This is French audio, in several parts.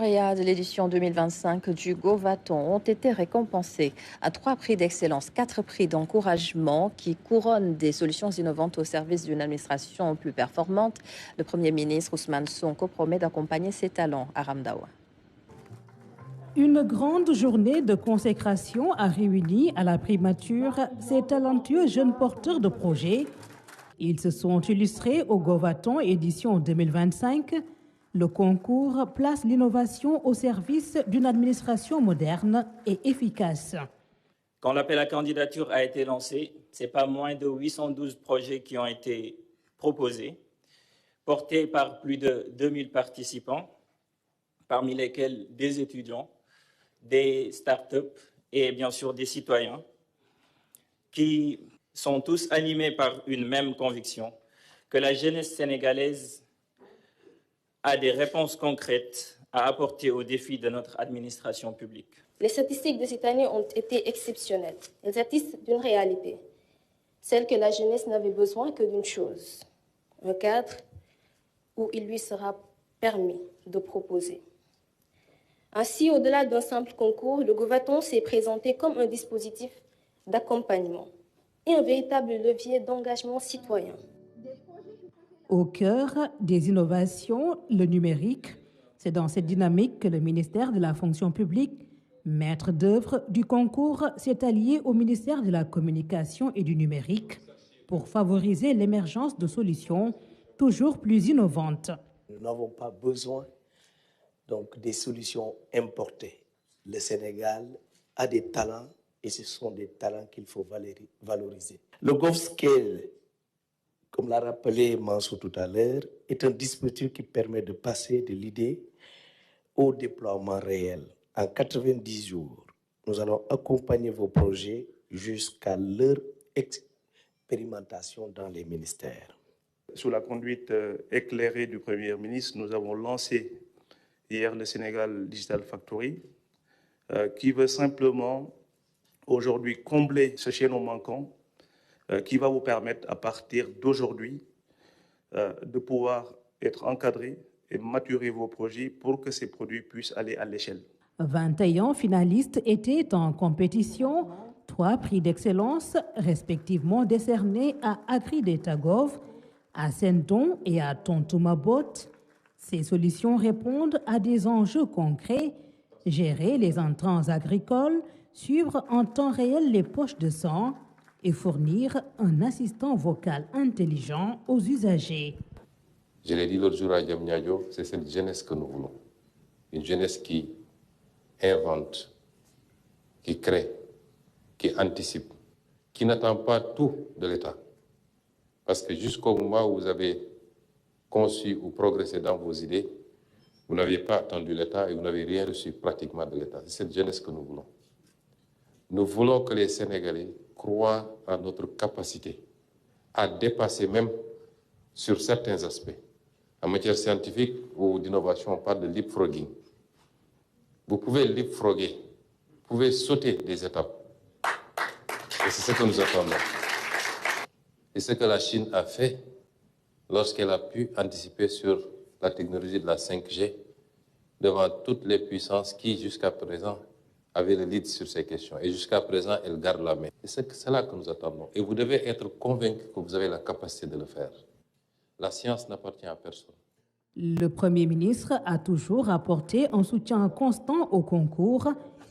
lauréats de l'édition 2025 du Govaton ont été récompensés à 3 prix d'excellence, 4 prix d'encouragement qui couronnent des solutions innovantes au service d'une administration plus performante. Le Premier ministre Ousmane Sonko promet d'accompagner ses talents à Ramdawa. Une grande journée de consécration a réuni à la primature ces talentueux jeunes porteurs de projets. Ils se sont illustrés au Govaton édition 2025. Le concours place l'innovation au service d'une administration moderne et efficace. Quand l'appel à candidature a été lancé, ce n'est pas moins de 812 projets qui ont été proposés, portés par plus de 2000 participants, parmi lesquels des étudiants, des start-up et bien sûr des citoyens qui sont tous animés par une même conviction, que la jeunesse sénégalaise a des réponses concrètes à apporter aux défis de notre administration publique. Les statistiques de cette année ont été exceptionnelles. Elles attestent d'une réalité, celle que la jeunesse n'avait besoin que d'une chose, un cadre où il lui sera permis de proposer. Ainsi, au-delà d'un simple concours, le Govaton s'est présenté comme un dispositif d'accompagnement et un véritable levier d'engagement citoyen. Au cœur des innovations, le numérique. C'est dans cette dynamique que le ministère de la fonction publique, maître d'œuvre du concours, s'est allié au ministère de la Communication et du Numérique pour favoriser l'émergence de solutions toujours plus innovantes. Nous n'avons pas besoin donc des solutions importées. Le Sénégal a des talents et ce sont des talents qu'il faut valoriser. Le GovScale, comme l'a rappelé Mansour tout à l'heure, est un dispositif qui permet de passer de l'idée au déploiement réel. En 90 jours, nous allons accompagner vos projets jusqu'à leur expérimentation dans les ministères. Sous la conduite éclairée du Premier ministre, nous avons lancé hier le Sénégal Digital Factory, qui veut simplement aujourd'hui combler ce chaînon manquant, qui va vous permettre à partir d'aujourd'hui de pouvoir être encadré et maturer vos projets pour que ces produits puissent aller à l'échelle. 21 finalistes étaient en compétition, 3 prix d'excellence respectivement décernés à Agridetagov, à Sendon et à Tontoumabot. Ces solutions répondent à des enjeux concrets, gérer les entrants agricoles, suivre en temps réel les poches de sang et fournir un assistant vocal intelligent aux usagers. Je l'ai dit l'autre jour à Diamniadio, c'est cette jeunesse que nous voulons. Une jeunesse qui invente, qui crée, qui anticipe, qui n'attend pas tout de l'État. Parce que jusqu'au moment où vous avez conçu ou progressé dans vos idées, vous n'aviez pas attendu l'État et vous n'avez rien reçu pratiquement de l'État. C'est cette jeunesse que nous voulons. Nous voulons que les Sénégalais croient en notre capacité à dépasser même sur certains aspects. En matière scientifique ou d'innovation, on parle de leapfrogging. Vous pouvez leapfrogger, vous pouvez sauter des étapes. Et c'est ce que nous attendons. Et ce que la Chine a fait lorsqu'elle a pu anticiper sur la technologie de la 5G devant toutes les puissances qui, jusqu'à présent, avaient le lead sur ces questions. Et jusqu'à présent, elle garde la main. Et c'est cela que nous attendons. Et vous devez être convaincus que vous avez la capacité de le faire. La science n'appartient à personne. Le Premier ministre a toujours apporté un soutien constant au concours.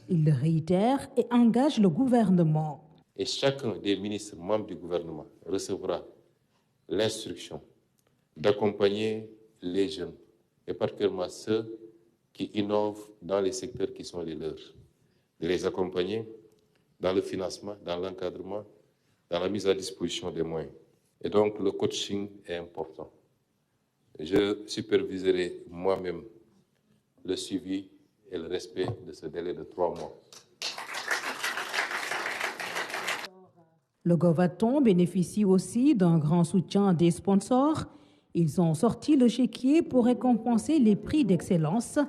Il le réitère et engage le gouvernement. Et chacun des ministres membres du gouvernement recevra l'instruction d'accompagner les jeunes, et particulièrement ceux qui innovent dans les secteurs qui sont les leurs, de les accompagner dans le financement, dans l'encadrement, dans la mise à disposition des moyens. Et donc le coaching est important. Je superviserai moi-même le suivi et le respect de ce délai de 3 mois. Le Govaton bénéficie aussi d'un grand soutien des sponsors. Ils ont sorti le chéquier pour récompenser les prix d'excellence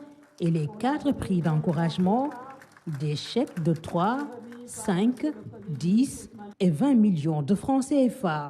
et les 4 prix d'encouragement, des chèques de 3, 5, 10 et 20 millions de francs CFA.